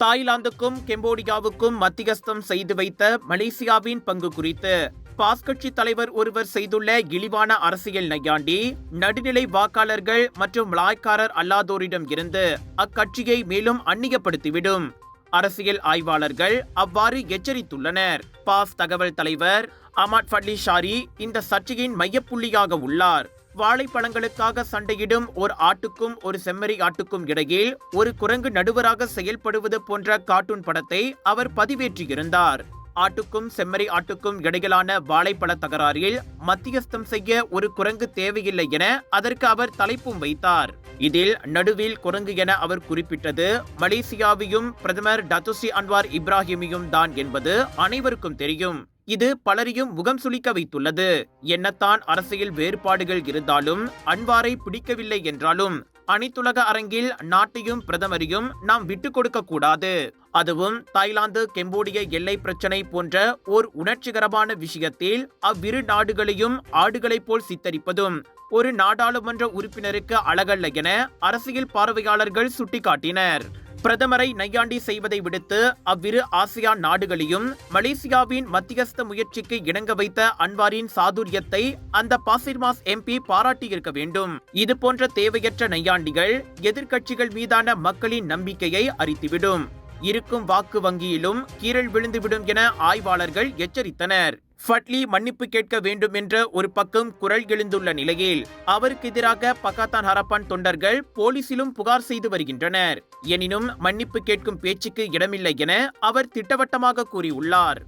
தாய்லாந்துக்கும் கம்போடியாவுக்கும் மத்தியஸ்தம் செய்து வைத்த மலேசியாவின் பங்கு குறித்து பாஸ் கட்சி தலைவர் ஒருவர் செய்துள்ள இழிவான அரசியல் நையாண்டி நடுநிலை வாக்காளர்கள் மற்றும் மலாய்க்காரர் அல்லாதோரிடம் இருந்து அக்கட்சியை மேலும் அந்நியப்படுத்திவிடும். அரசியல் ஆய்வாளர்கள் அவ்வாறு எச்சரித்துள்ளனர். பாஸ் தகவல் தலைவர் அமாட் ஃபட்லி ஷாரி இந்த சர்ச்சையின் மையப்புள்ளியாக உள்ளார். வாழைப்பழங்களுக்காக சண்டையிடும் ஒரு ஆட்டுக்கும் ஒரு செம்மறி ஆட்டுக்கும் இடையில் ஒரு குரங்கு நடுவராக செயல்படுவது போன்ற கார்ட்டூன் படத்தை அவர் பதிவேற்றியிருந்தார். ஆட்டுக்கும் செம்மறி ஆட்டுக்கும் இடையிலான வாழைப்பழ தகராறில் மத்தியஸ்தம் செய்ய ஒரு குரங்கு தேவையில்லை என அதற்கு அவர் தலைப்பும் வைத்தார். இதில் நடுவில் குரங்கு என அவர் குறிப்பிட்டது மலேசியாவையும் பிரதமர் டத்துஸ்ரீ அன்வார் இப்ராஹிமையும் தான் என்பது அனைவருக்கும் தெரியும். இது பலரையும் முகம் சுளிக்க வைத்துள்ளது. என்னத்தான் அரசியல் வேறுபாடுகள் இருந்தாலும் அன்வாரை பிடிக்கவில்லை என்றாலும் அனைத்துலக அரங்கில் நாட்டையும் பிரதமரையும் நாம் விட்டுக் கொடுக்க கூடாது. அதுவும் தாய்லாந்து கம்போடிய எல்லை பிரச்சனை போன்ற ஓர் உணர்ச்சிகரமான விஷயத்தில் அவ்விரு நாடுகளையும் ஆடுகளைப் போல் சித்தரிப்பதும் ஒரு நாடாளுமன்ற உறுப்பினருக்கு அழகல்ல என அரசியல் பார்வையாளர்கள் சுட்டிக்காட்டினர். பிரதமரை நையாண்டி செய்வதை விடுத்து அவ்விரு ஆசியான் நாடுகளையும் மலேசியாவின் மத்தியஸ்த முயற்சிக்கு இணங்க வைத்த அன்வாரின் சாதுரியத்தை அந்த பாசிர்மாஸ் எம்பி பாராட்டியிருக்க வேண்டும். இது போன்ற தேவையற்ற நையாண்டிகள் எதிர்க்கட்சிகள் மீதான மக்களின் நம்பிக்கையை அரித்துவிடும். இருக்கும் வாக்கு வங்கியிலும் கீறல் விழுந்துவிடும் என ஆய்வாளர்கள் எச்சரித்தனர். ஃபட்லி மன்னிப்பு கேட்க வேண்டும் என்ற ஒரு பக்கம் குரல் எழுந்துள்ள நிலையில் அவருக்கு எதிராக பக்காத்தான் ஹரப்பான் தொண்டர்கள் போலீசிலும் புகார் செய்து வருகின்றனர். எனினும் மன்னிப்பு கேட்கும் பேச்சுக்கு இடமில்லை என அவர் திட்டவட்டமாக கூறியுள்ளார்.